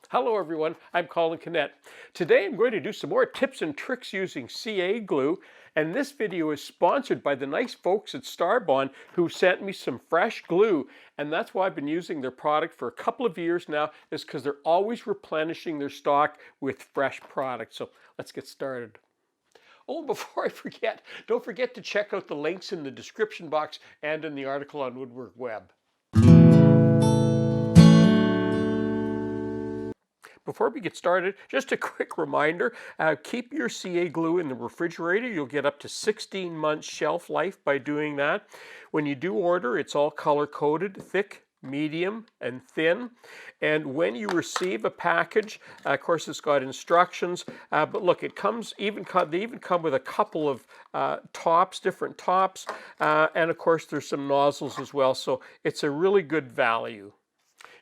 Hello everyone, I'm Colin Kinnett. Today I'm going to do some more tips and tricks using CA glue, and this video is sponsored by the nice folks at Starbond who sent me some fresh glue, and that's why I've been using their product for a couple of years now, is because they're always replenishing their stock with fresh products. So let's get started. Oh, before I forget, don't forget to check out the links in the description box and in the article on Woodwork Web. Before we get started, just a quick reminder, keep your CA glue in the refrigerator. You'll get up to 16 months shelf life by doing that. When you do order, it's all color-coded, thick, medium, and thin. And when you receive a package, of course it's got instructions, but look, they even come with a couple of tops, different tops, and of course there's some nozzles as well, so it's a really good value.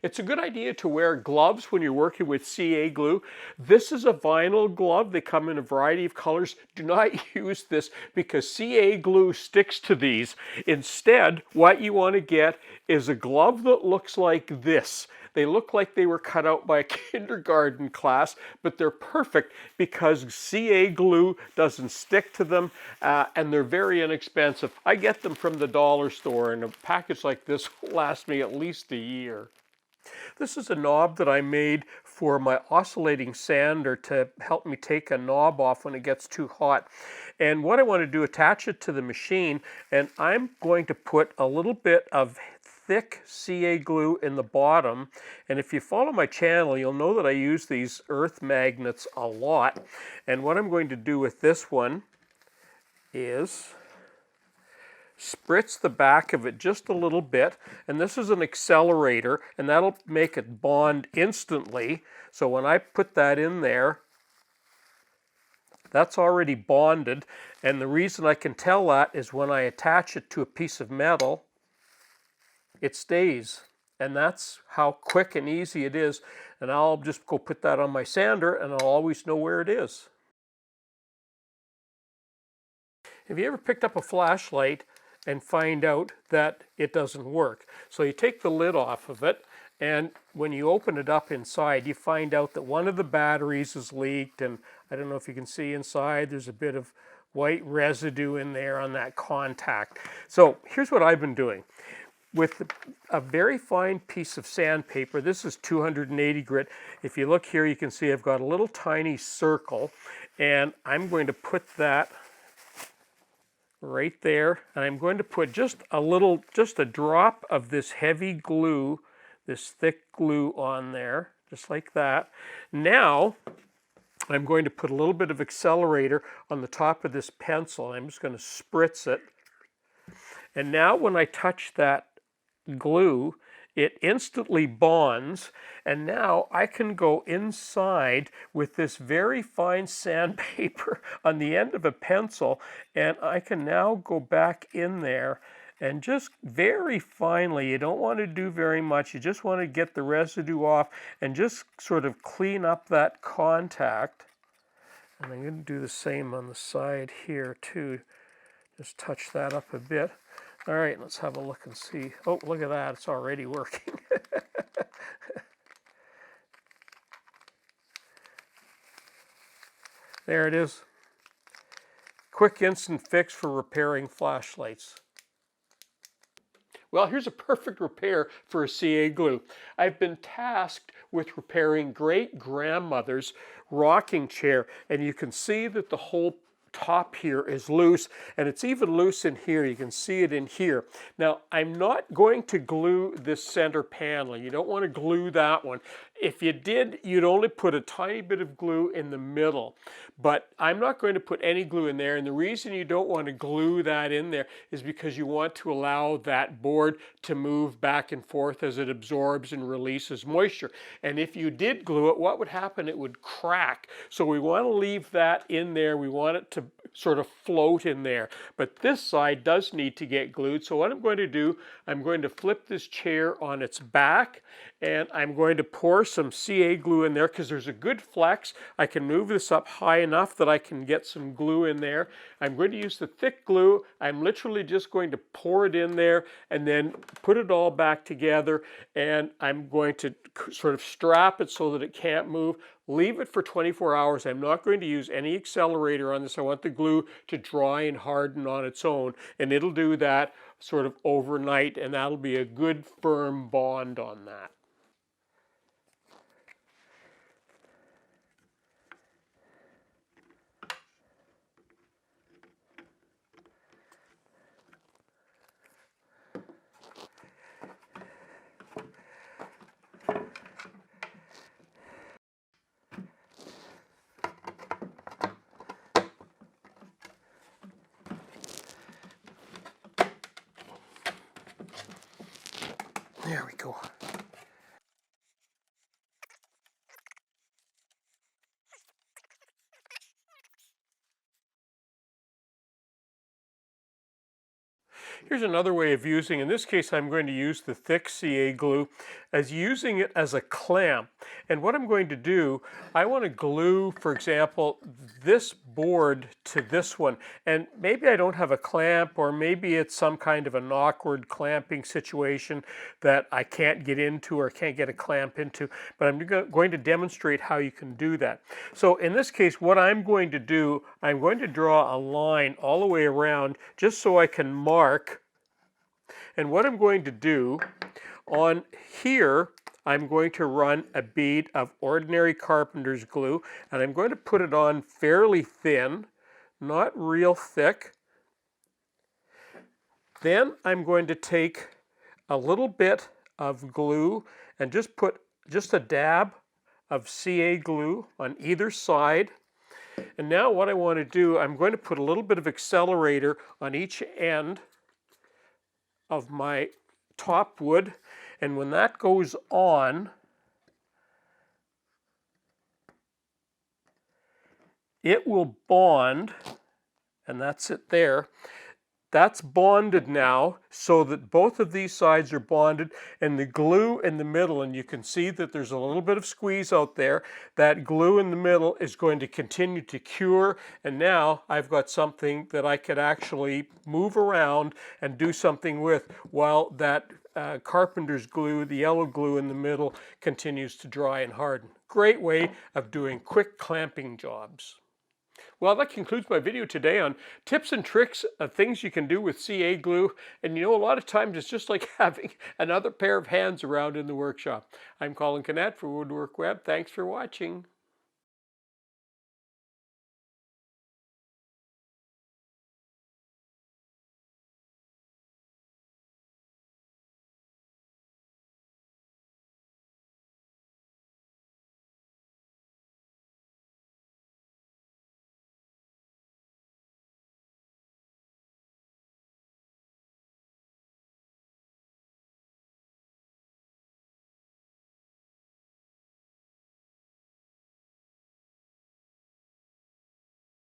It's a good idea to wear gloves when you're working with CA glue. This is a vinyl glove. They come in a variety of colors. Do not use this because CA glue sticks to these. Instead, what you want to get is a glove that looks like this. They look like they were cut out by a kindergarten class, but they're perfect because CA glue doesn't stick to them, and they're very inexpensive. I get them from the dollar store, and a package like this will last me at least a year. This is a knob that I made for my oscillating sander to help me take a knob off when it gets too hot. And what I want to do, attach it to the machine, and I'm going to put a little bit of thick CA glue in the bottom. And if you follow my channel, you'll know that I use these earth magnets a lot. And what I'm going to do with this one is spritz the back of it just a little bit, and this is an accelerator, and that'll make it bond instantly. So when I put that in there, that's already bonded, and the reason I can tell that is when I attach it to a piece of metal, it stays, and that's how quick and easy it is. And I'll just go put that on my sander, and I'll always know where it is. Have you ever picked up a flashlight and find out that it doesn't work? So you take the lid off of it, and when you open it up inside, you find out that one of the batteries is leaked, and I don't know if you can see inside, there's a bit of white residue in there on that contact. So here's what I've been doing. With a very fine piece of sandpaper, this is 280 grit. If you look here, you can see I've got a little tiny circle, and I'm going to put that right there, and I'm going to put just a drop of this heavy glue, this thick glue on there, just like that. Now, I'm going to put a little bit of accelerator on the top of this pencil. I'm just going to spritz it. And now when I touch that glue, it instantly bonds, and now I can go inside with this very fine sandpaper on the end of a pencil, and I can now go back in there and just very finely, you don't want to do very much, you just want to get the residue off and just sort of clean up that contact. And I'm going to do the same on the side here too. Just touch that up a bit. All right, let's have a look and see. Oh, look at that, it's already working. There it is. Quick instant fix for repairing flashlights. Well, here's a perfect repair for a CA glue. I've been tasked with repairing great-grandmother's rocking chair, and you can see that the whole top here is loose, and it's even loose in here. You can see it in here. Now, I'm not going to glue this center panel. You don't want to glue that one. If you did, you'd only put a tiny bit of glue in the middle, but I'm not going to put any glue in there, and the reason you don't want to glue that in there is because you want to allow that board to move back and forth as it absorbs and releases moisture. And if you did glue it, what would happen? It would crack. So we want to leave that in there. We want it to sort of float in there. But this side does need to get glued. So what I'm going to do, I'm going to flip this chair on its back, and I'm going to pour some CA glue in there because there's a good flex. I can move this up high enough that I can get some glue in there. I'm going to use the thick glue. I'm literally just going to pour it in there and then put it all back together, and I'm going to sort of strap it so that it can't move. Leave it for 24 hours. I'm not going to use any accelerator on this. I want the glue to dry and harden on its own, and it'll do that sort of overnight, and that'll be a good firm bond on that. There we go. Here's another way of using, in this case I'm going to use the thick CA glue as using it as a clamp. And what I'm going to do, I want to glue, for example, this board to this one. And maybe I don't have a clamp, or maybe it's some kind of an awkward clamping situation that I can't get into or can't get a clamp into, but I'm going to demonstrate how you can do that. So in this case, what I'm going to do, I'm going to draw a line all the way around just so I can mark. And what I'm going to do on here, I'm going to run a bead of ordinary carpenter's glue, and I'm going to put it on fairly thin, not real thick. Then I'm going to take a little bit of glue and just put just a dab of CA glue on either side. And now what I want to do, I'm going to put a little bit of accelerator on each end of my top wood, and when that goes on, it will bond, and that's it there. That's bonded now, so that both of these sides are bonded, and the glue in the middle, and you can see that there's a little bit of squeeze out there. That glue in the middle is going to continue to cure, and now I've got something that I could actually move around and do something with while that carpenter's glue, the yellow glue in the middle, continues to dry and harden. Great way of doing quick clamping jobs. Well, that concludes my video today on tips and tricks of things you can do with CA glue. And you know, a lot of times it's just like having another pair of hands around in the workshop. I'm Colin Canet for Woodwork Web. Thanks for watching.